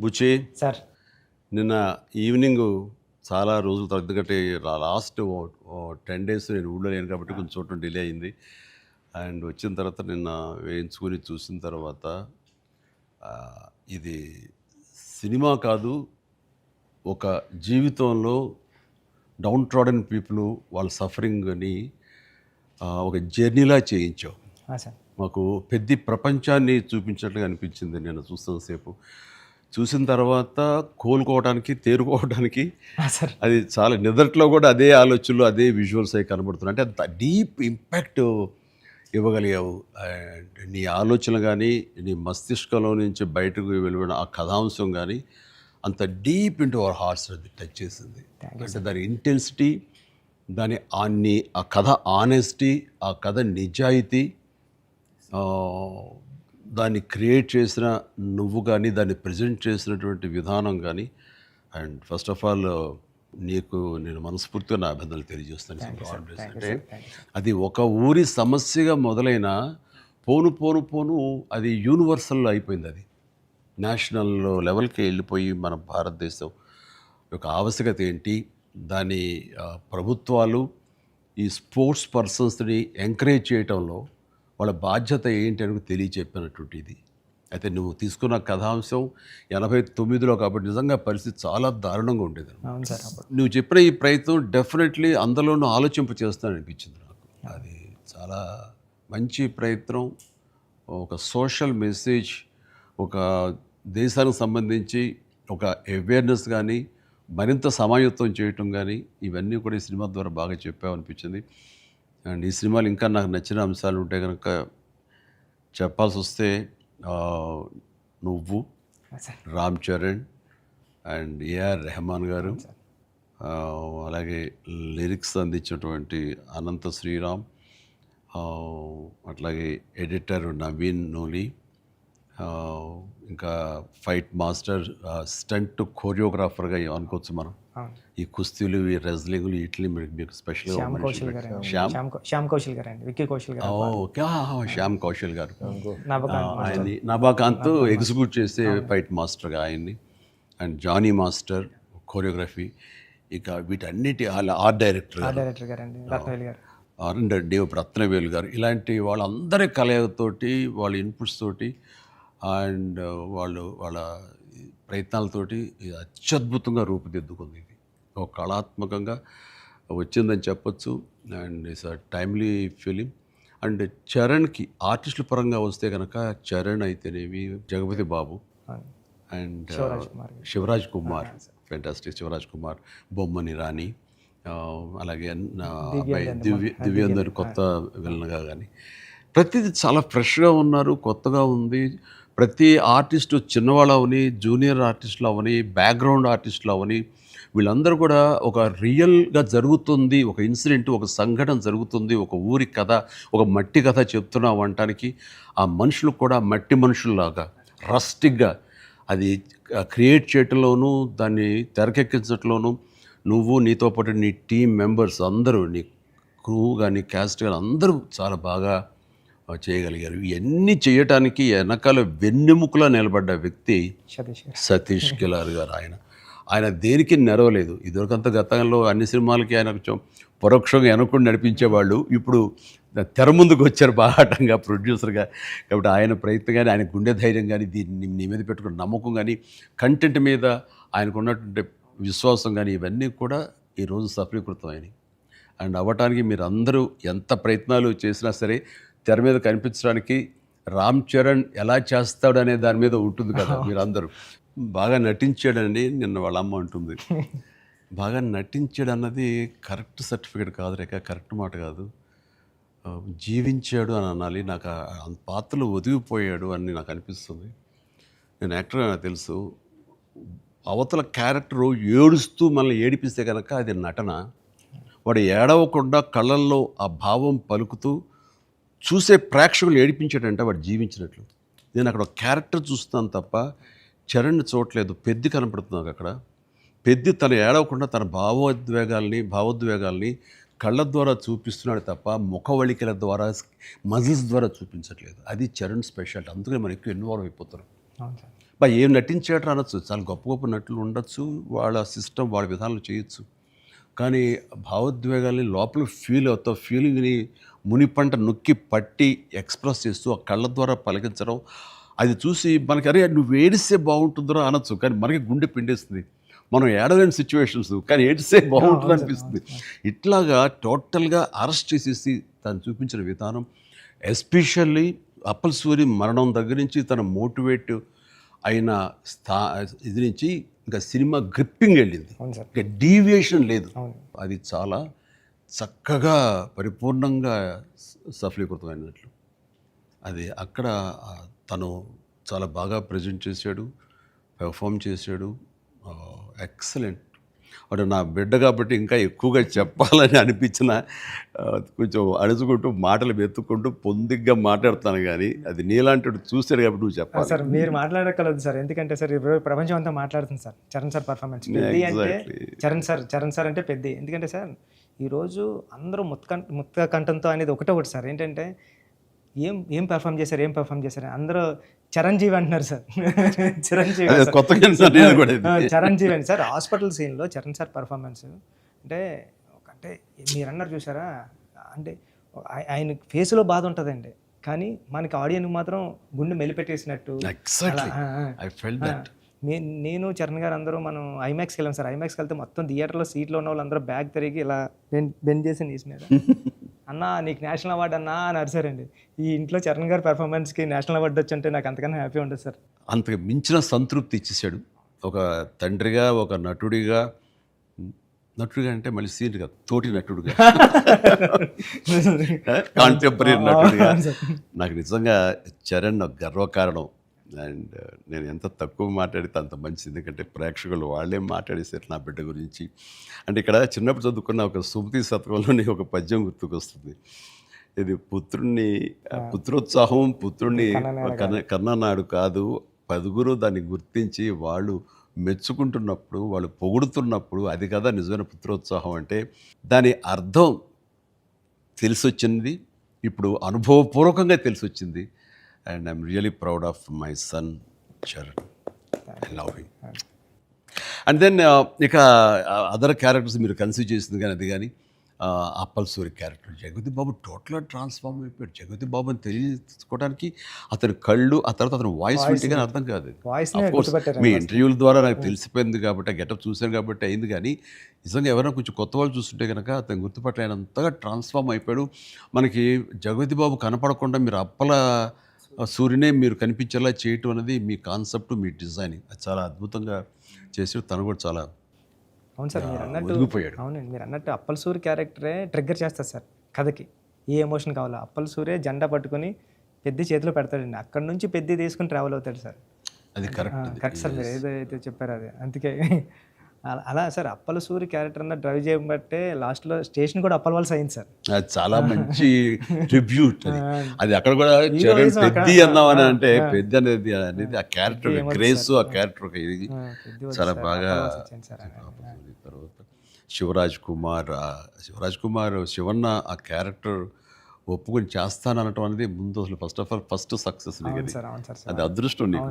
బుచ్చి sir. నిన్న evening చాలా రోజులు తగ్గట్టే లాస్ట్ 10 days నేను ఊళ్ళో లేను కాబట్టి కొంచెం చూడటం డిలే అయింది. అండ్ వచ్చిన తర్వాత నిన్న వేయించుకొని చూసిన తర్వాత ఇది సినిమా కాదు, ఒక జీవితంలో డౌన్ ట్రాడన్ పీపుల్ వాళ్ళ సఫరింగ్ని ఒక జర్నీలా చేయించావు. సార్. మాకు పెద్ద ప్రపంచాన్ని చూపించినట్లుగా అనిపించింది నేను చూస్తున్నంతసేపు. చూసిన తర్వాత కోలుకోవడానికి, తేరుకోవడానికి సార్. అది చాలా నిద్రలో కూడా అదే ఆలోచనలు, అదే విజువల్స్ అవి కనబడుతున్నాయి. అంటే అంత డీప్ ఇంపాక్ట్ ఇవ్వగలిగావు. అండ్ నీ ఆలోచన కానీ, నీ మస్తిష్కంలో నుంచి బయటకు వెలువడిన ఆ కథాంశం కానీ అంత డీప్ ఇంటూ అవర్ హార్ట్స్ అది టచ్ చేసింది. అంటే దాని ఇంటెన్సిటీ, ఆ కథ ఆనెస్టీ, ఆ కథ నిజాయితీ, దాన్ని క్రియేట్ చేసిన నువ్వు కానీ, దాన్ని ప్రజెంట్ చేసినటువంటి విధానం కానీ, అండ్ ఫస్ట్ ఆఫ్ ఆల్ నీకు నేను మనస్ఫూర్తిగా నా అభినందనలు తెలియజేస్తాను. అంటే అది ఒక ఊరి సమస్యగా మొదలైన పోను పోను పోను అది యూనివర్సల్ అయిపోయింది. అది నేషనల్ లెవెల్కి వెళ్ళిపోయి మన భారతదేశం యొక్క ఆవశ్యకత ఏంటి, దాని ప్రభుత్వాలు ఈ స్పోర్ట్స్ పర్సన్స్ని ఎంకరేజ్ చేయటంలో వాళ్ళ బాధ్యత ఏంటి అని తెలియచెప్పినటువంటి ఇది. అయితే నువ్వు తీసుకున్న కథాంశం 89లో కాబట్టి నిజంగా పరిస్థితి చాలా దారుణంగా ఉండేది. నువ్వు చెప్పిన ఈ ప్రయత్నం డెఫినెట్లీ అందరిలోనూ ఆలోచింప చేస్తానని అనిపించింది నాకు. అది చాలా మంచి ప్రయత్నం. ఒక సోషల్ మెసేజ్, ఒక దేశానికి సంబంధించి ఒక అవేర్నెస్ కానీ, మరింత సమాయత్తం చేయటం కానీ, ఇవన్నీ కూడా ఈ సినిమా ద్వారా బాగా చెప్పామనిపించింది. అండ్ ఈ సినిమాలు ఇంకా నాకు నచ్చిన అంశాలు ఉంటే కనుక చెప్పాల్సి వస్తే నువ్వు, రామ్ చరణ్ అండ్ ఏఆర్ రెహమాన్ గారు, అలాగే లిరిక్స్ అందించినటువంటి అనంత శ్రీరామ్, అట్లాగే ఎడిటర్ నవీన్ నూలి, ఇంకా ఫైట్ మాస్టర్, స్టంట్ కోరియోగ్రాఫర్గా అనుకోవచ్చు మనం. ఈ కుస్తీలు, ఈ రెజ్లింగ్లు, వీటిని మీకు స్పెషల్గా శ్యామ్ కౌశల్ గారు నభాకాంత్ ఎగ్జిక్యూట్ చేసే ఫైట్ మాస్టర్గా ఆయన్ని, అండ్ జానీ మాస్టర్ కోరియోగ్రఫీ, ఇక వీటన్నిటి ఆర్ట్ డైరెక్టర్ రత్నవేలు గారు, ఇలాంటి వాళ్ళందరి కలయికతోటి, వాళ్ళ ఇన్పుట్స్ తోటి అండ్ వాళ్ళ ప్రయత్నాలతోటి అత్యద్భుతంగా రూపుదిద్దుకుంది. ఇది ఒక కళాత్మకంగా వచ్చిందని చెప్పొచ్చు. And it's a timely film. And చరణ్కి ఆర్టిస్టుల పరంగా వస్తే కనుక చరణ్ అయితేనేమి, జగపతి బాబు అండ్ శివరాజ్ కుమార్, ఫెంటాస్టిక్ శివరాజ్ కుమార్, బొమ్మని రాణి, అలాగే అబ్బాయి దివ్యేందర్ కొత్త విలన్గా కానీ ప్రతిదీ చాలా ఫ్రెష్గా ఉన్నారు, కొత్తగా ఉంది. ప్రతి ఆర్టిస్టు చిన్నవాళ్ళు అవని, జూనియర్ ఆర్టిస్టులు అవని, బ్యాక్గ్రౌండ్ ఆర్టిస్టులు అవని, వీళ్ళందరూ కూడా ఒక రియల్గా జరుగుతుంది, ఒక ఇన్సిడెంట్, ఒక సంఘటన జరుగుతుంది, ఒక ఊరి కథ, ఒక మట్టి కథ చెప్తున్నాం అనటానికి ఆ మనుషులు కూడా మట్టి మనుషుల్లాగా రస్టిక్గా అది క్రియేట్ చేయటంలోనూ, దాన్ని తెరకెక్కించడంలోనూ నువ్వు, నీతో పాటు నీ టీం మెంబర్స్ అందరూ, నీ క్రూ కానీ, క్యాస్ట్ కానీ అందరూ చాలా బాగా చేయగలిగారు. ఇవన్నీ చేయటానికి వెనకాల వెన్నెముకలా నిలబడ్డ వ్యక్తి సతీష్ కిలార్ గారు. ఆయన దేనికి నెరవలేదు. ఇదివరకంత గతంలో అన్ని సినిమాలకి ఆయన కొంచెం పరోక్షంగా వెనకుండా నడిపించేవాళ్ళు. ఇప్పుడు తెర ముందుకు వచ్చారు బాహాటంగా ప్రొడ్యూసర్గా. కాబట్టి ఆయన ప్రయత్నం కానీ, ఆయన గుండె ధైర్యం కానీ, దీన్ని నీ మీద పెట్టుకున్న నమ్మకం కానీ, కంటెంట్ మీద ఆయనకు ఉన్నటువంటి విశ్వాసం కానీ, ఇవన్నీ కూడా ఈరోజు సఫలీకృతం అయినాయి. అండ్ అవ్వటానికి మీరు అందరూ ఎంత ప్రయత్నాలు చేసినా సరే తెర మీద కనిపించడానికి రామ్ చరణ్ ఎలా చేస్తాడు అనే దాని మీద ఉంటుంది కదా. మీరు అందరూ బాగా నటించాడండి. నిన్న వాళ్ళ అమ్మ అంటుంది, బాగా నటించాడు అన్నది కరెక్ట్ సర్టిఫికేట్ కాదు రేఖ, కరెక్ట్ మాట కాదు. జీవించాడు అని అనాలి. నాకు పాత్రలో ఒదిగిపోయాడు అని నాకు అనిపిస్తుంది. నేను యాక్టర్ నాకు తెలుసు. అవతల క్యారెక్టరు ఏడుస్తూ మనల్ని ఏడిపిస్తే కనుక అది నటన. వాడు ఏడవకుండా కళ్ళల్లో ఆ భావం పలుకుతూ చూసే ప్రేక్షకులు ఏడిపించాడంటే వాడు జీవించినట్లు. నేను అక్కడ ఒక క్యారెక్టర్ చూస్తాను తప్ప చరణ్ని చూడలేదు. పెద్ది కనపడుతున్నాను అక్కడ. పెద్ది తను ఏడవకుండా తన భావోద్వేగాల్ని కళ్ళ ద్వారా చూపిస్తున్నాడు తప్ప ముఖవళికల ద్వారా, మజిల్స్ ద్వారా చూపించట్లేదు. అది చరణ్ స్పెషాలిటీ. అందుకని మనం ఎక్కువ ఇన్వాల్వ్ అయిపోతారు. ఏం నటించాడు అనొచ్చు, చాలా గొప్ప గొప్ప నటులు ఉండొచ్చు, వాళ్ళ సిస్టమ్ వాళ్ళ విధానాలు చేయొచ్చు. కానీ భావోద్వేగాల్ని లోపల ఫీల్ అవుతావు, ఫీలింగ్ని మునిపంట నొక్కి పట్టి ఎక్స్ప్రెస్ చేస్తూ ఆ కళ్ళ ద్వారా పలికించడం, అది చూసి మనకి అరే నువ్వు ఏడిస్తే బాగుంటుందిరా అనొచ్చు, కానీ మనకి గుండె పిండేస్తుంది. మనం ఏడలేని సిచ్యువేషన్స్, కానీ ఏడిస్తే బాగుంటుంది అనిపిస్తుంది. ఇట్లాగా టోటల్గా అరెస్ట్ చేసేసి తను చూపించిన విధానం, ఎస్పెషల్లీ అప్పల్ సూరి మరణం దగ్గర నుంచి తన మోటివేట్ అయిన ఇది నుంచి ఇంకా సినిమా గ్రిప్పింగ్ వెళ్ళింది, ఇంకా డీవియేషన్ లేదు. అది చాలా చక్కగా పరిపూర్ణంగా సఫలీకృతమైనట్లు. అది అక్కడ తను చాలా బాగా ప్రజెంట్ చేశాడు, పెర్ఫామ్ చేశాడు. ఎక్సలెంట్. వాడు నా బిడ్డ కాబట్టి ఇంకా ఎక్కువగా చెప్పాలని అనిపించిన కొంచెం అడుచుకుంటూ మాటలు వెతుక్కుంటూ పొందిగ్గా మాట్లాడుతాను, కానీ అది నీలాంటి చూశాడు కాబట్టి నువ్వు చెప్పాలి సార్. మీరు మాట్లాడగలదు సార్, ఎందుకంటే సార్ ఇప్పుడు ప్రపంచం అంతా మాట్లాడుతుంది సార్ చరణ్ సార్ పర్ఫార్మెన్స్. పెద్ద అంటే చరణ్ సార్ అంటే పెద్ద. ఎందుకంటే సార్ ఈరోజు అందరూ ముక్త కంఠంతో అనేది ఒకటి సార్. ఏంటంటే ఏం పెర్ఫామ్ చేశారు అందరూ చిరంజీవి అంటున్నారు సార్. చిరంజీవి చిరంజీవి అండి సార్. హాస్పిటల్ సీన్లో చరణ్ సార్ పర్ఫార్మెన్స్ అంటే మీరు అన్నారు చూసారా, అంటే ఆయన ఫేస్లో బాధ ఉంటుందండి, కానీ మనకి ఆడియన్కి మాత్రం గుండె మెలిపెట్టేసినట్టు. నేను చరణ్ గారు అందరూ మనం ఐమాక్స్కి వెళ్ళాం సార్. ఐమాక్స్కి వెళ్తే మొత్తం థియేటర్లో సీట్లో ఉన్న వాళ్ళందరూ బ్యాగ్ తిరిగి ఇలా బెండ్ చేసి నీస్ మీద అన్నా నీకు నేషనల్ అవార్డు అన్నా అని అరిసారండి. ఈ ఇంట్లో చరణ్ గారి పెర్ఫార్మెన్స్కి నేషనల్ అవార్డు వచ్చంటే నాకు అంతకన్నా హ్యాపీ ఉంటుంది సార్. అంతకు మించిన సంతృప్తి ఇచ్చేసాడు. ఒక తండ్రిగా, ఒక నటుడిగా అంటే మళ్ళీ సీన్ కాదు, తోటి నటుడుగా, కాంటెంపరీ నటుడిగా నాకు నిజంగా చరణ్ గర్వకారణం. అండ్ నేను ఎంత తక్కువ మాట్లాడితే అంత మంచిది, ఎందుకంటే ప్రేక్షకులు వాళ్ళే మాట్లాడేసారు నా బిడ్డ గురించి. అంటే ఇక్కడ చిన్నప్పుడు చదువుకున్న ఒక సుమతి శతకంలోని ఒక పద్యం గుర్తుకొస్తుంది. ఇది పుత్రోత్సాహం పుత్రుణ్ణి కన్ననాడు కాదు, పదుగురు దాన్ని గుర్తించి వాళ్ళు మెచ్చుకుంటున్నప్పుడు, వాళ్ళు పొగుడుతున్నప్పుడు అది కదా నిజమైన పుత్రోత్సాహం. అంటే దాని అర్థం తెలిసొచ్చింది, ఇప్పుడు అనుభవపూర్వకంగా తెలిసొచ్చింది. And I'm really proud of my son, Charan. I love him. And then ఇక అదర్ క్యారెక్టర్స్ మీరు కన్సిడర్ చేసింది కానీ అది కానీ అప్పల్ సూరి క్యారెక్టర్ జగపతి బాబు టోటల్గా ట్రాన్స్ఫార్మ్ అయిపోయాడు. జగపతి బాబు అని తెలియకోవడానికి అతని కళ్ళు, ఆ తర్వాత అతని వాయిస్ వింటే కానీ అర్థం కాదు. మీ ఇంటర్వ్యూల ద్వారా నాకు తెలిసిపోయింది కాబట్టి, గెటప్ చూశాను కాబట్టి అయింది, కానీ నిజంగా ఎవరైనా కొంచెం కొత్త వాళ్ళు చూస్తుంటే కనుక అతను గుర్తుపట్టలేనంతగా ట్రాన్స్ఫార్మ్ అయిపోయాడు. మనకి జగపతి బాబు కనపడకుండా మీరు అప్పల సూర్యునే మీరు కనిపించేలా చేయటం అనేది మీ కాన్సెప్ట్, మీ డిజైనింగ్, అది చాలా అద్భుతంగా చేసాడు. తను కూడా చాలా అవును సార్. మీరు అన్నట్టు అవునండి, మీరు అన్నట్టు అప్పల్ సూరి క్యారెక్టరే ట్రిగ్గర్ చేస్తారు సార్ కథకి. ఏ ఎమోషన్ కావాలో అప్పల్ సూరే జెండా పట్టుకొని పెద్ద చేతిలో పెడతాడండి, అక్కడ నుంచి పెద్ద తీసుకుని ట్రావెల్ అవుతాడు సార్. అది కరెక్ట్ సార్. మీరు ఏదైతే చెప్పారో అది అందుకే అలా సార్. అప్పల సూరి క్యారెక్టర్ అన్న డ్రైవ్ చేయబట్టే లాస్ట్లో స్టేషన్ కూడా అప్పల వాళ్ళ అయింది సార్. అది చాలా మంచి ట్రిబ్యూట్. అది అక్కడ కూడా పెద్ద అన్నామని అంటే పెద్ద అనేది ఆ క్యారెక్టర్ గ్రేస్, ఆ క్యారెక్టర్ ఇది చాలా బాగా. తర్వాత శివరాజ్ కుమార్ శివన్న ఆ క్యారెక్టర్ ఒప్పుకొని చేస్తాననటం అనేది ముందు అసలు ఫస్ట్ సక్సెస్ అది అదృష్టం నీకు.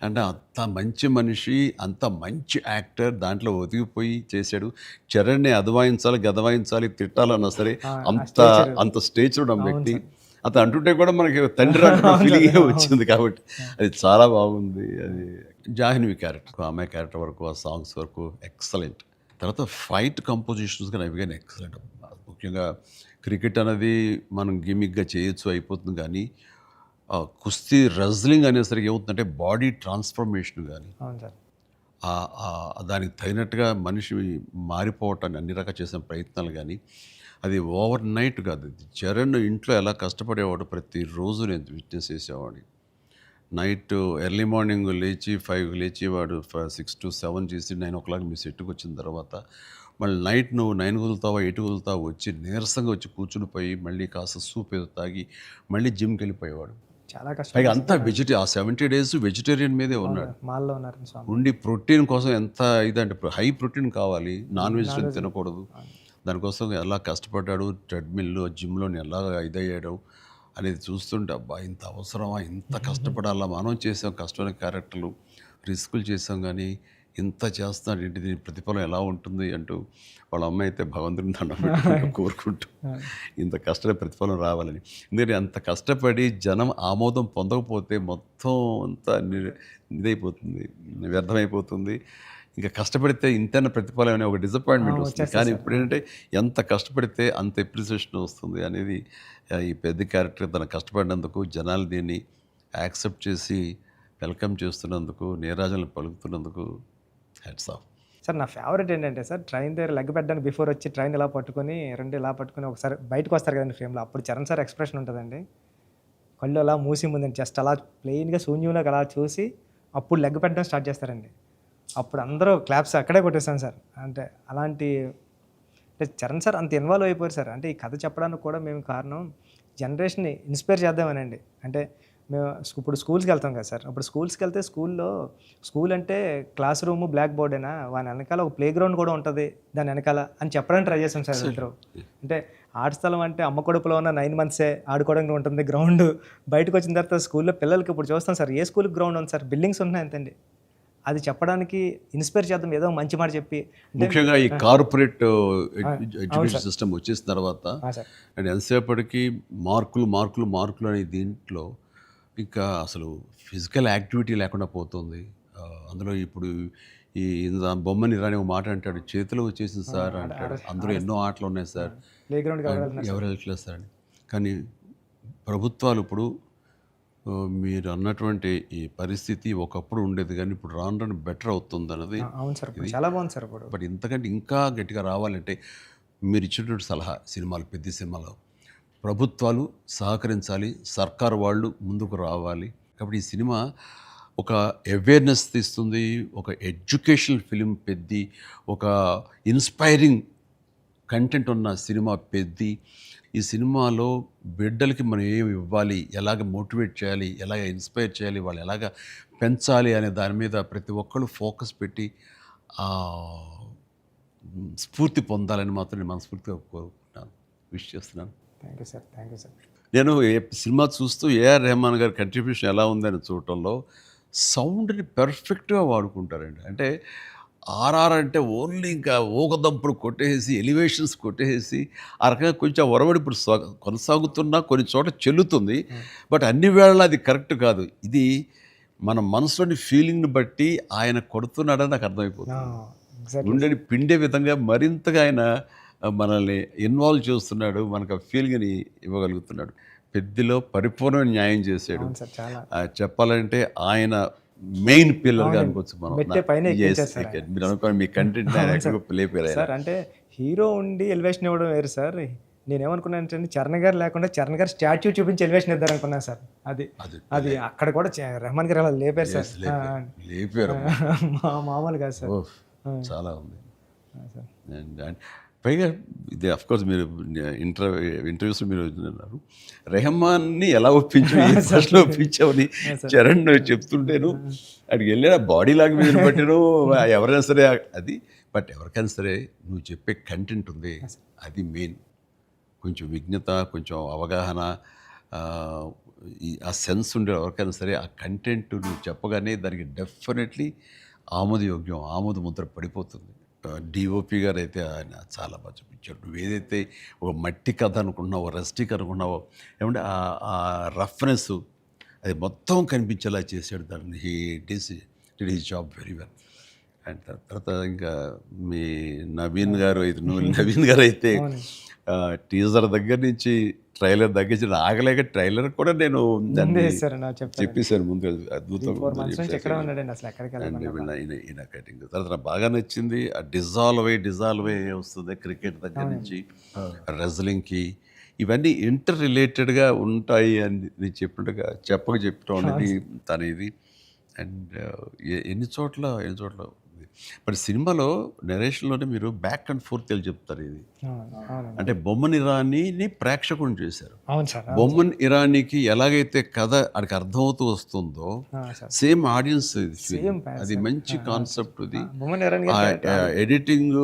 అంటే అంత మంచి మనిషి, అంత మంచి యాక్టర్, దాంట్లో ఒదిగిపోయి చేశాడు. చరణ్ని అదవాయించాలి, గదవాయించాలి, తిట్టాలన్నా సరే అంత స్టేజ్ ఉన్న వ్యక్తి. అతను అంటుంటే కూడా మనకి తండ్రి ఫీలింగే వచ్చింది కాబట్టి అది చాలా బాగుంది. అది జాహ్నవి క్యారెక్టర్, ఆమె క్యారెక్టర్ వరకు, ఆ సాంగ్స్ వరకు ఎక్సలెంట్. తర్వాత ఫైట్ కంపోజిషన్స్ కానీ అవి కానీ ఎక్సలెంట్. ముఖ్యంగా క్రికెట్ అనేది మనం గిమిక్గా చేయొచ్చు, అయిపోతుంది, కానీ కుస్తీ రెజ్లింగ్ అనేసరికి ఏమవుతుందంటే బాడీ ట్రాన్స్ఫర్మేషన్ కానీ దానికి తగినట్టుగా మనిషి మారిపోవటాన్ని అన్ని రకాల చేసిన ప్రయత్నాలు కానీ అది ఓవర్ నైట్ కాదు. అది చరణ్ ఇంట్లో ఎలా కష్టపడేవాడు, ప్రతిరోజు నేను విట్నెస్ చేసేవాడిని. నైట్ ఎర్లీ మార్నింగ్ లేచి 5 లేచి వాడు 6 to 7 చేసి 9 o'clock మీ సెట్కి వచ్చిన తర్వాత మళ్ళీ నైట్ నువ్వు 9 వదులుతావా 8 వదులుతావా వచ్చి నీరసంగా వచ్చి కూర్చుని పోయి మళ్ళీ కాస్త సూప్ ఏదో తాగి మళ్ళీ జిమ్కి వెళ్ళిపోయేవాడు. చాలా కష్టం. పైగా అంతా ఆ 70 days వెజిటేరియన్ మీదే ఉన్నాడు. ఉండి ప్రోటీన్ కోసం ఎంత ఇదంటే హై ప్రోటీన్ కావాలి, నాన్ వెజిటేరియన్ తినకూడదు. దానికోసం ఎలా కష్టపడ్డాడు, ట్రెడ్మిల్ జిమ్లో ఎలా ఇదయ్యాడు. అనేది చూస్తుంటే అబ్బా ఇంత అవసరమా, ఇంత కష్టపడాలా, మనం చేసాం కష్టమైన క్యారెక్టర్లు, రిస్కులు చేసాం, కానీ ఇంత చేస్తున్నాడు ఏంటి, దీని ప్రతిఫలం ఎలా ఉంటుంది అంటూ వాళ్ళ అమ్మ అయితే భగవంతుని దండం పెట్టుకుంటూ కోరుకుంటూ ఇంత కష్టమైన ప్రతిఫలం రావాలని. ఎందుకంటే అంత కష్టపడి జనం ఆమోదం పొందకపోతే మొత్తం అంతా ఇదైపోతుంది, వ్యర్థమైపోతుంది. ఇంకా కష్టపడితే ఇంతైనా ప్రతిఫలం అనే ఒక డిసప్పాయింట్మెంట్ వస్తుంది. కానీ ఇప్పుడు ఏంటంటే ఎంత కష్టపడితే అంత ఎప్రిసియేషన్ వస్తుంది అనేది ఈ పెద్ద క్యారెక్టర్ తన కష్టపడినందుకు, జనాలు దీన్ని యాక్సెప్ట్ చేసి వెల్కమ్ చేస్తున్నందుకు, నీరాజనలు పలుకుతున్నందుకు హ్యాట్స్ ఆఫ్. సార్ నా ఫేవరెట్ ఏంటంటే సార్, ట్రైన్ దగ్గర లెగ్ పెట్టడానికి బిఫోర్ వచ్చి ట్రైన్ ఇలా పట్టుకొని రెండు ఇలా పట్టుకొని ఒకసారి బయటకు వస్తారు కదండి ఫ్రేమ్లో, అప్పుడు చరణ్ సార్ ఎక్స్ప్రెషన్ ఉంటుందండి, కళ్ళు అలా మూసి ముందండి జస్ట్ అలా ప్లెయిన్గా శూన్యంలోకి అలా చూసి అప్పుడు లెగ్ పెట్టడం స్టార్ట్ చేస్తారండి. అప్పుడు అందరూ క్లాప్స్ అక్కడే కొట్టేస్తాను సార్. అంటే అలాంటి అంటే చరణ్ సార్ అంత ఇన్వాల్వ్ అయిపోయారు సార్. అంటే ఈ కథ చెప్పడానికి కూడా మేము కారణం జనరేషన్ని ఇన్స్పైర్ చేద్దామనండి. అంటే మేము ఇప్పుడు స్కూల్స్కి వెళ్తాం కదా సార్, అప్పుడు స్కూల్స్కి వెళ్తే స్కూల్ అంటే క్లాస్ రూమ్ బ్లాక్ బోర్డేనా, వాని వెనకాల ఒక ప్లే గ్రౌండ్ కూడా ఉంటుంది దాని వెనకాల అని చెప్పడానికి ట్రై చేస్తాం సార్ ఇద్దరు. అంటే ఆట స్థలం అంటే అమ్మ కడుపులో ఉన్న 9 months ఆడుకోవడానికి ఉంటుంది గ్రౌండ్. బయటకు వచ్చిన తర్వాత స్కూల్లో పిల్లలకి ఇప్పుడు చూస్తాం సార్, ఏ స్కూల్కి గ్రౌండ్ ఉంది సార్, బిల్డింగ్స్ ఉన్నాయి అంతండి. అది చెప్పడానికి ఇన్స్పైర్ చేద్దాం, ఏదో మంచి మాట చెప్పి. ముఖ్యంగా ఈ కార్పొరేట్ ఎడ్యుకేషన్ సిస్టమ్ వచ్చేసిన తర్వాత అండ్ ఎంతసేపటికి మార్కులు మార్కులు మార్కులు అనే దీంట్లో ఇంకా అసలు ఫిజికల్ యాక్టివిటీ లేకుండా పోతుంది. అందులో ఇప్పుడు ఈ బొమ్మని రాని ఒక మాట అంటాడు, చేతిలో వచ్చేసింది సార్ అంటాడు, అందులో ఎన్నో ఆటలు ఉన్నాయి సార్, ప్లే గ్రౌండ్ ఎవరు వెళ్ళట్లేదు సార్ అని. కానీ ప్రభుత్వాలు ఇప్పుడు మీరు అన్నటువంటి ఈ పరిస్థితి ఒకప్పుడు ఉండేది, కానీ ఇప్పుడు రాను రాను బెటర్ అవుతుంది అన్నది. అవును సార్, చాలా బాగుంది సార్ ఇప్పుడు. బట్ ఇంతకంటే ఇంకా గట్టిగా రావాలంటే మీరు ఇచ్చినటువంటి సలహా, సినిమాలు పెద్ద సినిమాలు ప్రభుత్వాలు సహకరించాలి, సర్కారు వాళ్ళు ముందుకు రావాలి. కాబట్టి ఈ సినిమా ఒక అవేర్నెస్ తీస్తుంది, ఒక ఎడ్యుకేషనల్ ఫిలిం పెద్ది, ఒక ఇన్స్పైరింగ్ కంటెంట్ ఉన్న సినిమా పెద్ది. ఈ సినిమాలో బిడ్డలకి మనం ఏమి ఇవ్వాలి, ఎలాగ మోటివేట్ చేయాలి, ఎలాగ ఇన్స్పైర్ చేయాలి, వాళ్ళు ఎలాగ పెంచాలి అనే దాని మీద ప్రతి ఒక్కళ్ళు ఫోకస్ పెట్టి స్ఫూర్తి పొందాలని మాత్రం నేను మనస్ఫూర్తిగా కోరుకుంటున్నాను, విష్ చేస్తున్నాను. Thank you sir, thank you sir. నేను సినిమా చూస్తూ ఏఆర్ రెహమాన్ గారి కంట్రిబ్యూషన్ ఎలా ఉందని చూడటంలో సౌండ్ని పెర్ఫెక్ట్గా వాడుకుంటారండి. అంటే ఆర్ఆర్ అంటే ఓన్లీ ఇంకా ఊకదంపుడు కొట్టేసి ఎలివేషన్స్ కొట్టేసి ఆ రకంగా కొంచెం ఒరవడి ఇప్పుడు కొనసాగుతున్నా కొన్ని చోట చెల్లుతుంది. బట్ అన్ని వేళలా అది కరెక్ట్ కాదు. ఇది మన మనసులోని ఫీలింగ్ని బట్టి ఆయన కొడుతున్నాడని నాకు అర్థమైపోతుంది. గుండెని పిండే విధంగా మరింతగా ఆయన మనల్ని ఇన్వాల్వ్ చేస్తున్నాడు, మనకు ఆ ఫీలింగ్ని ఇవ్వగలుగుతున్నాడు. పెద్దలో పరిపూర్ణమైన న్యాయం చేశాడు. చెప్పాలంటే ఆయన మెయిన్ పిల్లర్గా అనుకోవచ్చు మనం. మీరు అనుకోండి మీ కంటెంట్ సార్. అంటే హీరో ఉండి ఎలివేషన్ ఇవ్వడం వేరు సార్. నేనేమనుకున్నాను, చరణ్ గారు లేకుండా చరణ్ గారు స్టాచ్యూ చూపించి ఎలివేషన్ ఇద్దారు అనుకున్నాను సార్. అది అక్కడ కూడా రెహమాన్ గారు అలా లేపారు సార్, లేపారు మామూలు కాదు సార్, చాలా ఉంది. పైగా ఇది అఫ్కోర్స్ మీరు ఇంటర్వ్యూస్లో మీరు అన్నారు రెహమాన్ని ఎలా ఒప్పించావని చరణ్ చెప్తుంటేను అక్కడికి వెళ్ళిన బాడీ లాంగ్వేజ్ బట్టిను ఎవరైనా సరే అది. బట్ ఎవరికైనా సరే నువ్వు చెప్పే కంటెంట్ ఉంది, అది మెయిన్. కొంచెం విజ్ఞత, కొంచెం అవగాహన, ఆ సెన్స్ ఉండే ఎవరికైనా సరే ఆ కంటెంట్ నువ్వు చెప్పగానే దానికి డెఫినెట్లీ ఆమోదయోగ్యం, ఆమోద ముద్ర పడిపోతుంది. డిఓపి గారు అయితే ఆయన చాలా బాగా చూపించాడు. నువ్వు ఏదైతే ఒక మట్టి కథ అనుకుంటున్నావో, రస్టిక్ అనుకున్నావో, ఏమంటే ఆ రఫ్నెస్ అది మొత్తం కనిపించేలా చేశాడు. దాన్ని did his job very well. And తర్వాత ఇంకా మీ నవీన్ గారు అయితే టీజర్ దగ్గర నుంచి ట్రైలర్ దగ్గర నుంచి ఆగలేక ట్రైలర్ కూడా నేను చెప్పేశాను ముందు, అద్భుతంగా ఈయన కటింగ్. తర్వాత నాకు బాగా నచ్చింది ఆ డిజాల్వ్ అయ్యి వస్తుంది క్రికెట్ దగ్గర నుంచి రెజ్లింగ్కి. ఇవన్నీ ఇంటర్ రిలేటెడ్గా ఉంటాయి అని చెప్పినట్టుగా చెప్పడం అనేది తన ఇది. అండ్ ఎన్ని చోట్ల బట్ సినిమాలో నెరేషన్లోనే మీరు బ్యాక్ అండ్ ఫోర్త్ చెప్తారు. ఇది అంటే బొమ్మన్ ఇరానీని ప్రేక్షకుని చేశారు. బొమ్మన్ ఇరానీకి ఎలాగైతే కథ అక్కడికి అర్థమవుతూ వస్తుందో సేమ్ ఆడియన్స్ అది మంచి కాన్సెప్ట్. ఇది ఎడిటింగ్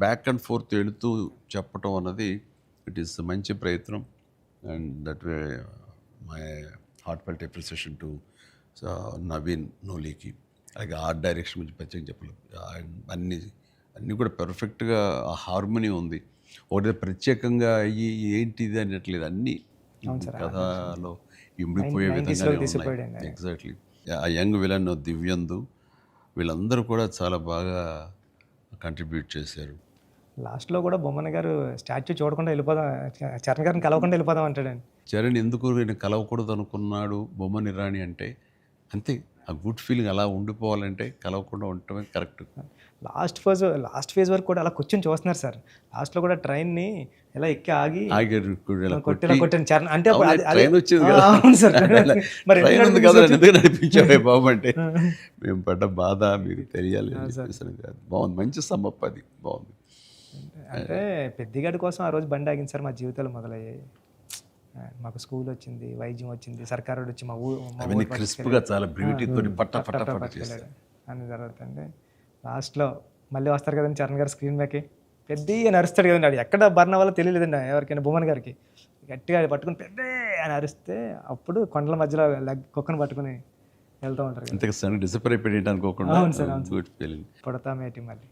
బ్యాక్ అండ్ ఫోర్త్ వెళుతూ చెప్పటం అన్నది ఇట్ ఈస్ మంచి ప్రయత్నం. And that way my heartfelt appreciation to Naveen నోలీకి. అలాగే ఆర్ట్ డైరెక్షన్ గురించి ప్రత్యేకంగా చెప్పలేదు. అన్నీ కూడా పెర్ఫెక్ట్గా ఆ హార్మోనీ ఉంది. ఒకటి ప్రత్యేకంగా అయ్యి ఏంటిది అనట్లేదు, అన్నీ కథలో ఇమిడిపోయే విధంగానే ఉన్నాయి. ఎగ్జాక్ట్లీ. ఆ యంగ్ విలన్ దివ్యందు వీళ్ళందరూ కూడా చాలా బాగా కంట్రిబ్యూట్ చేశారు. లాస్ట్లో కూడా బొమ్మన గారు స్టాచ్యూ చూడకుండా వెళ్ళిపోదాం, చరణ్ గారిని కలవకుండా వెళ్ళిపోదాం అంటాడండి. చరణ్ ఎందుకు నేను కలవకూడదు అనుకున్నాడు బొమ్మని రాణి అంటే అంతే. ఆ గుడ్ ఫీలింగ్ అలా ఉండిపోవాలంటే కలవకుండా ఉండటమే కరెక్ట్. లాస్ట్ ఫేజ్ వరకు కూడా అలా కూర్చొని చూస్తున్నారు సార్. లాస్ట్లో కూడా ట్రైన్ని ఎలా ఎక్కి ఆగి కొట్టాను చరణ్ అంటే ట్రైన్ వచ్చింది కదా, అవును సార్. మరి ట్రైన్ ఉంది కదా ఎందుకు నడిపించావే బాబు అంటే మేము పడ్డ బాధ మీకు తెలియాలి అని చెప్పేసి కాదు. బాగుంది, మంచి సమ్మప్, అది బాగుంది. అంటే పెద్దిగాడి కోసం ఆ రోజు బండి ఆగింది సార్. మా జీవితాలు మొదలయ్యాయి. మాకు స్కూల్ వచ్చింది, వైద్యం వచ్చింది, సర్కారు వచ్చి మా ఊరు క్రిస్ప్గా చాలా బ్యూటీతో పట్ట చేశారు అని జరుగుతుంది. లాస్ట్లో మళ్ళీ వస్తారు కదండి చరణ్ గారు స్క్రీన్ బ్యాక్కి, పెద్ద అని అరుస్తాడు కదండి. అది ఎక్కడ బర్ణ వల్ల తెలియలేదండి ఎవరికైనా, భువన్ గారికి. గట్టిగా పట్టుకుని పెద్ద అని అరిస్తే అప్పుడు కొండల మధ్యలో కుక్కను పట్టుకుని వెళ్తూ ఉంటారు. ఇంతకు డిసప్పాయింట్ అయిపోయింది అనుకోకుండా. అవును సార్, గుడ్ ఫీలింగ్. పుడతామేటి మళ్ళీ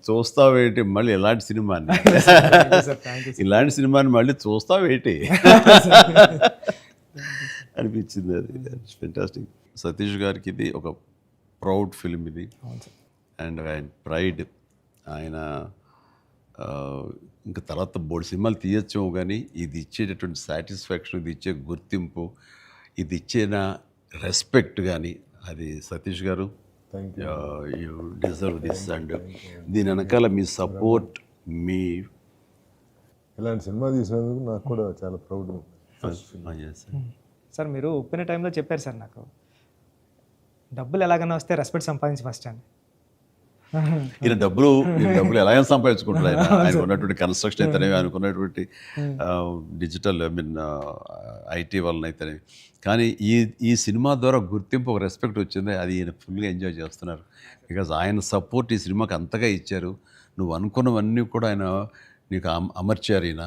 చూస్తావేటి మళ్ళీ ఇలాంటి సినిమాని ఇలాంటి సినిమాని మళ్ళీ చూస్తావేటి అనిపించింది. అది ఫెంటాస్టిక్. సతీష్ గారికి ఇది ఒక ప్రౌడ్ ఫిలిం ఇది. అండ్ ఆయన ప్రైడ్. ఆయన ఇంకా తర్వాత బోర్డు సినిమాలు తీయచ్చేమో కానీ ఇది ఇచ్చేటటువంటి సాటిస్ఫాక్షన్, ఇది ఇచ్చే గుర్తింపు, ఇది ఇచ్చిన రెస్పెక్ట్ కానీ అది సతీష్ గారు యూ డిజర్వ్ దిస్. అండ్ దీని వెనకాల మీ సపోర్ట్, మీ ఇలాంటి సినిమా తీసినందుకు నాకు కూడా చాలా ప్రౌడ్. సార్ మీరు ఒప్పిన టైంలో చెప్పారు సార్ నాకు, డబ్బులు ఎలాగైనా వస్తే రెస్పెక్ట్ సంపాదించి ఫస్ట్ అని. ఈయన డబ్బులు ఎలాగైనా సంపాదించుకుంటారు. ఆయన ఉన్నటువంటి కన్స్ట్రక్షన్ అయితేనేవి, అనుకున్నటువంటి డిజిటల్ ఐటీ వలన అయితేనేవి. కానీ ఈ సినిమా ద్వారా గుర్తింపు, ఒక రెస్పెక్ట్ వచ్చింది. అది ఈయన ఫుల్గా ఎంజాయ్ చేస్తున్నారు. బికాజ్ ఆయన సపోర్ట్ ఈ సినిమాకి అంతగా ఇచ్చారు. నువ్వు అనుకున్నవన్నీ కూడా ఆయన నీకు అమర్చారు. ఈయన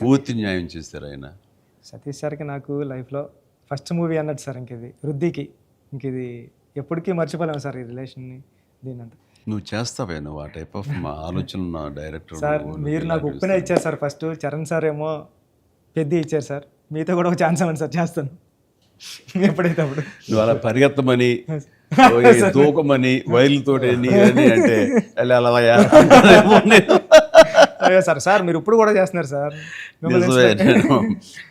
పూర్తి న్యాయం చేశారు ఆయన. సతీష్ సార్కి నాకు లైఫ్లో ఫస్ట్ మూవీ అన్నట్టు సార్. ఇంక ఇది ఎప్పటికీ మర్చిపోలేము సార్, ఈ రిలేషన్ని. దీనంతా నువ్వు చేస్తావే, నువ్వు ఆ టైప్ ఆఫ్ ఆలోచన డైరెక్టర్ సార్. మీరు నాకు ఉప్పిన ఇచ్చారు సార్ ఫస్ట్, చరణ్ సార్ ఏమో పెద్ద ఇచ్చారు సార్. మీతో కూడా ఒక ఛాన్స్ అవ్వండి సార్, చేస్తాను ఎప్పుడైతే అప్పుడు. నువ్వు అలా పరిగెత్తమని, దూకమని, వైర్లతోటి అంటే సార్ మీరు ఇప్పుడు కూడా చేస్తున్నారు సార్.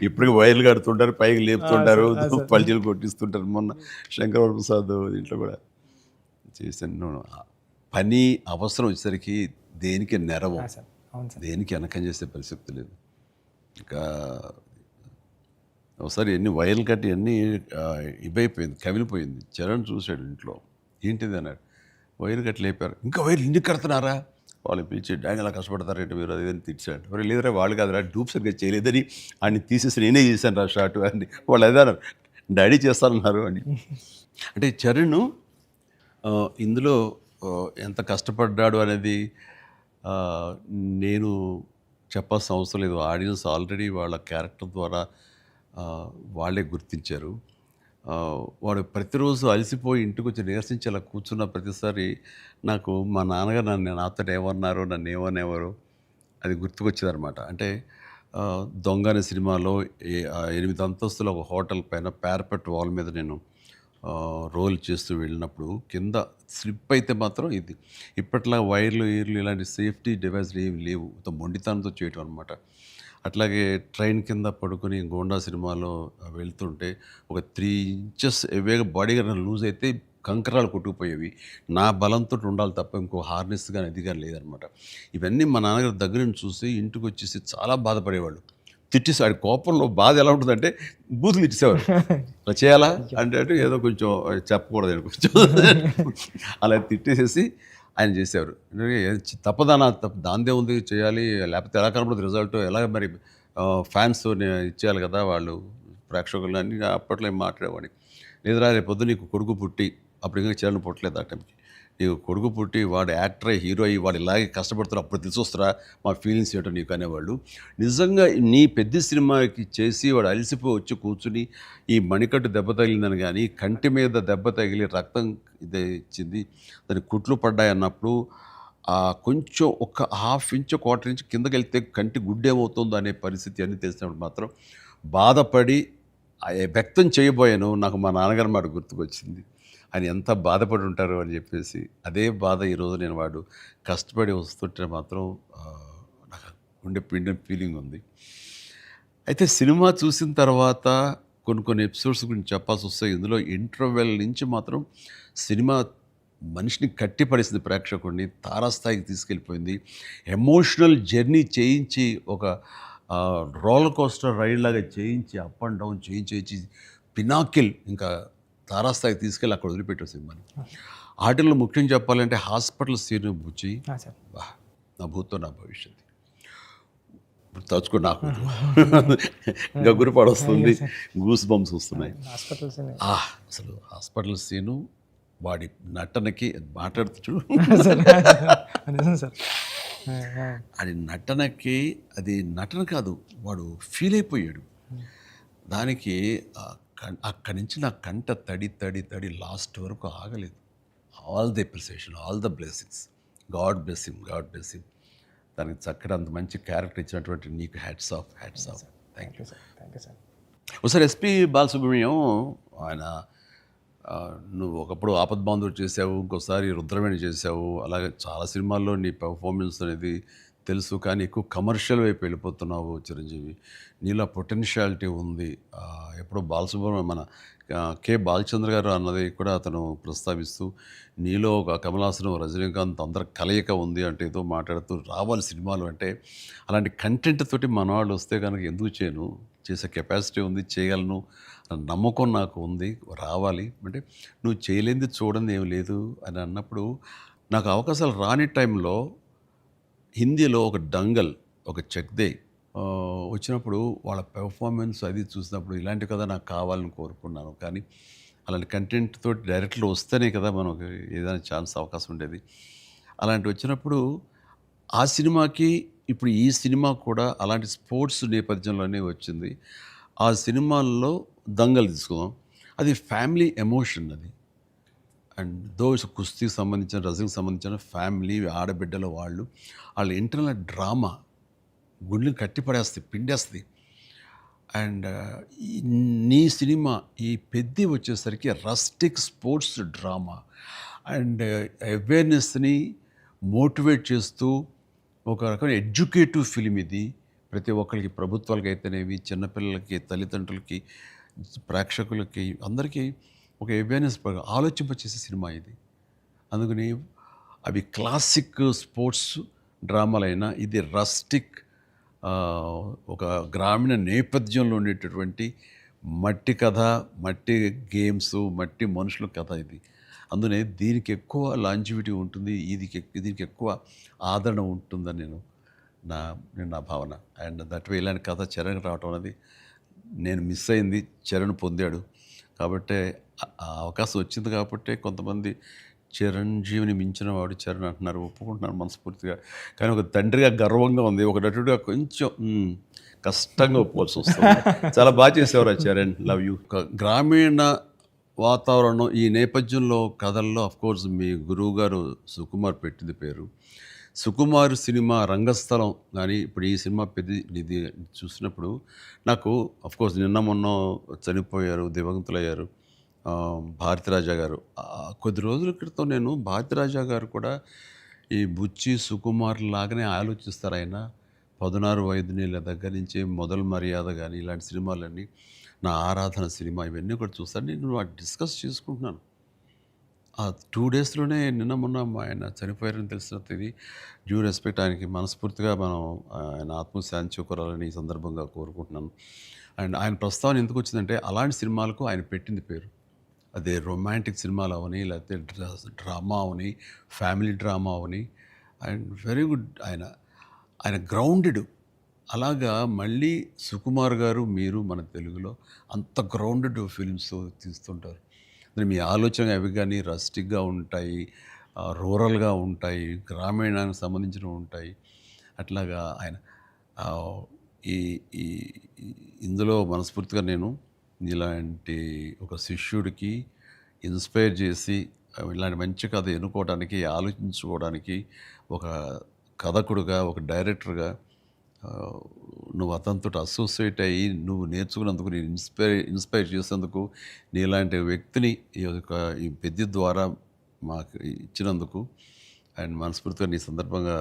ఇప్పటికి వైర్లు కడుతుంటారు, పైకి లేపుతుంటారు, పల్చీలు కొట్టిస్తుంటారు. మొన్న శంకర్ ప్రసాద్ దీంట్లో కూడా చేశాను. పని అవసరం వచ్చేసరికి దేనికి నెరవం, దేనికి వెనకం చేసే పరిస్థితి లేదు. ఇంకా ఒకసారి ఎన్ని వైర్లు కట్టి అన్నీ ఇవైపోయింది, కవిలిపోయింది. చరణ్ చూశాడు ఇంట్లో, ఏంటిది అన్నాడు. వైర్లు కట్టి లేపారు. ఇంకా వైర్లు ఇంటికి కడుతున్నారా? వాళ్ళు పిలిచి డాడీ అలా కష్టపడతారంటే మీరు అదేదని తిట్టాడు. మరి లేదురా వాళ్ళు కాదురా, డూప్ సరిగ్గా చేయలేదని ఆయన తీసేసి నేనే చేశాను రా షార్ట్ అని. వాళ్ళు అదే అన్నారు, డాడీ చేస్తారన్నారు అని. అంటే చరణ్ ఇందులో ఎంత కష్టపడ్డాడు అనేది నేను చెప్పాల్సిన అవసరం లేదు. ఆడియన్స్ ఆల్రెడీ వాళ్ళ క్యారెక్టర్ ద్వారా వాళ్ళే గుర్తించారు. వాడు ప్రతిరోజు అలసిపోయి ఇంటికి వచ్చి నీరసించి అలా కూర్చున్న ప్రతిసారి నాకు మా నాన్నగారు నాతో ఏమన్నారు, నన్ను ఏమనేవారు అది గుర్తుకొచ్చేదనమాట. అంటే దొంగ అనే సినిమాలో 8 అంతస్తుల ఒక హోటల్ పైన పారపెట్ వాల్ మీద నేను రోల్ చేస్తూ వెళ్ళినప్పుడు కింద స్లిప్ అయితే మాత్రం ఇది ఇప్పట్లా వైర్లు ఇలాంటి సేఫ్టీ డివైస్లు ఏమి లేవు, మొండితనంతో చేయటం అనమాట. అట్లాగే ట్రైన్ కింద పడుకొని గోండా సినిమాలో వెళ్తుంటే ఒక 3 ఇంచెస్ ఎవేగా బాడీ కానీ లూజ్ అయితే కంకరాలు కొట్టుకుపోయేవి. నా బలంతో ఉండాలి తప్ప ఇంకో హార్నెస్ కానీ అది కానీ లేదనమాట. ఇవన్నీ మా నాన్నగారి దగ్గర నుంచి చూసి ఇంటికి వచ్చేసి చాలా బాధపడేవాళ్ళు. తిట్టేసాడు. కోపంలో బాధ ఎలా ఉంటుందంటే బూతులు ఇచ్చేసేవారు. అలా చేయాలా అంటే ఏదో కొంచెం చెప్పకూడదు కొంచెం అలా తిట్టేసేసి ఆయన చేసేవారు. తప్పదనా దాందే ఉంది చేయాలి, లేకపోతే ఎలా కనపడదు రిజల్ట్, ఎలా మరి ఫ్యాన్స్ ఇచ్చేయాలి కదా వాళ్ళు ప్రేక్షకులు అన్నీ అప్పట్లో ఏం మాట్లాడేవాడిని. లేదురా రేపు పొద్దు నీకు కొడుకు పుట్టి, అప్పుడు ఇంకా చరణ్ పుట్టలేదు ఆ టైంకి, నీకు కొడుకు పుట్టి వాడు యాక్టర్ అయ్యి హీరో అయ్యి వాడు ఇలాగే కష్టపడుతారు అప్పుడు తెలిసి వస్తారా మా ఫీలింగ్స్ ఏంటో నీకు అనేవాళ్ళు. నిజంగా నీ పెద్ద సినిమాకి చేసి వాడు అలసిపోయి వచ్చి కూర్చుని ఈ మణికట్టు దెబ్బ తగిలిందని కానీ కంటి మీద దెబ్బ తగిలి రక్తం ఇదే ఇచ్చింది దాని కుట్లు పడ్డాయి అన్నప్పుడు కొంచెం ఒక హాఫ్ ఇంచ్ క్వార్టర్ ఇంచ్ కిందకి వెళ్తే కంటి గుడ్డేమవుతుందో అనే పరిస్థితి అన్నీ తెలిసినప్పుడు మాత్రం బాధపడి వ్యక్తం చేయబోయాను. నాకు మా నాన్నగారు మాట గుర్తుకొచ్చింది. ఆయన ఎంత బాధపడి ఉంటారు అని చెప్పేసి అదే బాధ ఈరోజు నేను వాడు కష్టపడి వస్తుంటే మాత్రం నాకు ఉండే పిండి ఫీలింగ్ ఉంది. అయితే సినిమా చూసిన తర్వాత కొన్ని ఎపిసోడ్స్ గురించి చెప్పాల్సి వస్తాయి. ఇందులో ఇంటర్వెల్ నుంచి మాత్రం సినిమా మనిషిని కట్టిపడేసింది, ప్రేక్షకుడిని తారాస్థాయికి తీసుకెళ్ళిపోయింది. ఎమోషనల్ జర్నీ చేయించి ఒక రోలర్ కోస్టర్ రైడ్ లాగా చేయించి అప్ అండ్ డౌన్ చేయించి పినాకిల్ ఇంకా తారాస్థాయికి తీసుకెళ్ళి అక్కడ వదిలిపెట్టారు సినిమాని. ఆటల్లో ముఖ్యం చెప్పాలంటే హాస్పిటల్ సీన్ బుచ్చి నా భూతో నా భవిష్యత్తు ఇప్పుడు తలుచుకో నాకు ఇంకా గురిపాడు వస్తుంది, గూస్ బంప్స్ వస్తున్నాయి. అసలు హాస్పిటల్ సీను వాడి నటనకి మాట్లాడుతూ అది నటనకి అది నటన కాదు, వాడు ఫీల్ అయిపోయాడు దానికి. అక్కడి నుంచి నా కంట తడి తడి తడి లాస్ట్ వరకు ఆగలేదు. All the appreciation, all the blessings, God bless him, God bless him. దానికి చక్కటి అంత మంచి క్యారెక్టర్ ఇచ్చినటువంటి నీకు hats off, hats off. Thank you sir. ఒకసారి ఎస్పి బాలసుబ్రహ్మణ్యం ఆయన నువ్వు ఒకప్పుడు ఆపద్బాంధవుడు చేసావు, ఇంకోసారి రుద్రవేణి చేసావు, అలాగే చాలా సినిమాల్లో నీ పెర్ఫార్మెన్స్ అనేది తెలుసు. కానీ ఎక్కువ కమర్షియల్ వైపు వెళ్ళిపోతున్నావు చిరంజీవి. నీలో పొటెన్షియాలిటీ ఉంది. ఎప్పుడో బాలసుబ్రహ్మణ్యం మన కె బాలచంద్ర గారు అన్నది కూడా అతను ప్రస్తావిస్తూ నీలో ఒక కమలాసనం రజనీకాంత్ అందరి కలయిక ఉంది అంటే ఏదో మాట్లాడుతూ రావాలి సినిమాలు అంటే. అలాంటి కంటెంట్ తోటి మన వాళ్ళు వస్తే కనుక ఎందుకు చేయను, చేసే కెపాసిటీ ఉంది, చేయగలను నమ్మకం నాకు ఉంది, రావాలి అంటే నువ్వు చేయలేనిది చూడండి ఏమి లేదు అని అన్నప్పుడు నాకు అవకాశాలు రాని టైంలో హిందీలో ఒక డంగల్, ఒక చెక్దే వచ్చినప్పుడు వాళ్ళ పెర్ఫార్మెన్స్ అది చూసినప్పుడు ఇలాంటి కదా నాకు కావాలని కోరుకున్నాను. కానీ అలాంటి కంటెంట్ తోటి డైరెక్ట్లో వస్తేనే కదా మనకు ఏదైనా ఛాన్స్ అవకాశం ఉండేది. అలాంటి వచ్చినప్పుడు ఆ సినిమాకి ఇప్పుడు ఈ సినిమా కూడా అలాంటి స్పోర్ట్స్ నేపథ్యంలోనే వచ్చింది. ఆ సినిమాల్లో దంగల్ తీసుకుందాం, అది ఫ్యామిలీ ఎమోషన్ అది. అండ్ దోస్ కుస్తీకి సంబంధించిన, రజనీకి సంబంధించిన ఫ్యామిలీ ఆడబిడ్డల వాళ్ళ ఇంటర్నల్ డ్రామా గుండెని కట్టిపడేస్తుంది, పిండేస్తుంది. అండ్ నీ సినిమా ఈ పెద్ద వచ్చేసరికి రస్టిక్ స్పోర్ట్స్ డ్రామా అండ్ అవేర్నెస్ని మోటివేట్ చేస్తూ ఒక రకమైన ఎడ్యుకేటివ్ ఫిలిం ఇది. ప్రతి ఒక్కరికి, ప్రభుత్వాలకి అయితేనేవి, చిన్నపిల్లలకి, తల్లిదండ్రులకి, ప్రేక్షకులకి అందరికీ ఒక అవేర్నెస్ ఆలోచింపచేసే సినిమా ఇది. అందుకని అవి క్లాసిక్ స్పోర్ట్స్ డ్రామాలైనా ఇది రస్టిక్ ఒక గ్రామీణ నేపథ్యంలో ఉండేటటువంటి మట్టి కథ, మట్టి గేమ్స్, మట్టి మనుషుల కథ ఇది. అందుకనే దీనికి ఎక్కువ లాంజివిటీ ఉంటుంది, దీనికి ఎక్కువ ఆదరణ ఉంటుందని నా భావన. అండ్ దట్ వే ఇలాంటి కథ చరణ్ రావటం అనేది నేను మిస్ అయింది, చరణ్ పొందాడు. కాబట్టి ఆ అవకాశం వచ్చింది కాబట్టి కొంతమంది చిరంజీవిని మించిన వాడు చరణ్ అంటున్నారు, ఒప్పుకుంటున్నారు మనస్ఫూర్తిగా. కానీ ఒక తండ్రిగా గర్వంగా ఉంది, ఒక నటుడిగా కొంచెం కష్టంగా ఒప్పుకోవాల్సి వస్తుంది. చాలా బాగా చేసేవారు చరణ్, లవ్ యూ. గ్రామీణ వాతావరణం ఈ నేపథ్యంలో కథల్లో అఫ్కోర్స్ మీ గురువు గారు సుకుమార్ పెట్టింది పేరు. సుకుమార్ సినిమా రంగస్థలం కానీ ఇప్పుడు ఈ సినిమా ఇది చూసినప్పుడు నాకు అఫ్కోర్స్ నిన్న మొన్న చనిపోయారు, దివంగతులయ్యారు భారతిరాజా గారు. కొద్ది రోజుల క్రితం నేను భారతిరాజా గారు కూడా ఈ బుచ్చి సుకుమార్ లాగానే ఆలోచిస్తారు. ఆయన 16 వైద్యుల దగ్గర నుంచి మొదలు మర్యాద కానీ ఇలాంటి సినిమాలన్నీ, నా ఆరాధన సినిమా ఇవన్నీ కూడా చూస్తాను. నేను డిస్కస్ చేసుకుంటున్నాను. ఆ 2 డేస్లోనే నిన్న మొన్న ఆయన చనిపోయారని తెలిసిన ఇది డ్యూ రెస్పెక్ట్ ఆయనకి మనస్ఫూర్తిగా మనం ఆయన ఆత్మశాంతి చేకూరాలని ఈ సందర్భంగా కోరుకుంటున్నాను. అండ్ ఆయన ప్రస్తావన ఎందుకు వచ్చిందంటే అలాంటి సినిమాలకు ఆయన పెట్టింది పేరు. అదే రొమాంటిక్ సినిమాలు అవని, లేకపోతే drama Avani, family drama Avani. And very good, ఆయన గ్రౌండెడ్. అలాగా మళ్ళీ సుకుమార్ గారు మీరు మన తెలుగులో అంత గ్రౌండెడ్ ఫిల్మ్స్ తీస్తుంటారు. మీ ఆలోచన అవి కానీ రస్టిక్గా ఉంటాయి, రూరల్గా ఉంటాయి, గ్రామీణానికి సంబంధించినవి ఉంటాయి. అట్లాగా ఆయన ఆ, ఈ ఈ ఇందులో మనస్ఫూర్తిగా నేను ఇలాంటి ఒక శిష్యుడికి ఇన్స్పైర్ చేసి ఇలాంటి మంచి కథ ఎన్నుకోవడానికి, ఆలోచించుకోవడానికి ఒక కథకుడుగా, ఒక డైరెక్టర్గా ఆ, నువ్వు అతనితో అసోసియేట్ అయ్యి నువ్వు నేర్చుకున్నందుకు, నేను ఇన్స్పైర్ చేసేందుకు, నీలాంటి వ్యక్తిని ఈ పెద్ద ద్వారా మాకు ఇచ్చినందుకు అండ్ మనస్ఫూర్తిగా నీ సందర్భంగా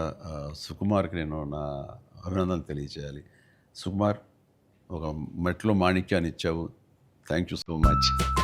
సుకుమార్కి నేను నా అభినందనలు తెలియజేయాలి. సుకుమార్, ఒక మెట్లో మాణిక్యాన్ని ఇచ్చావు. Thank you so much.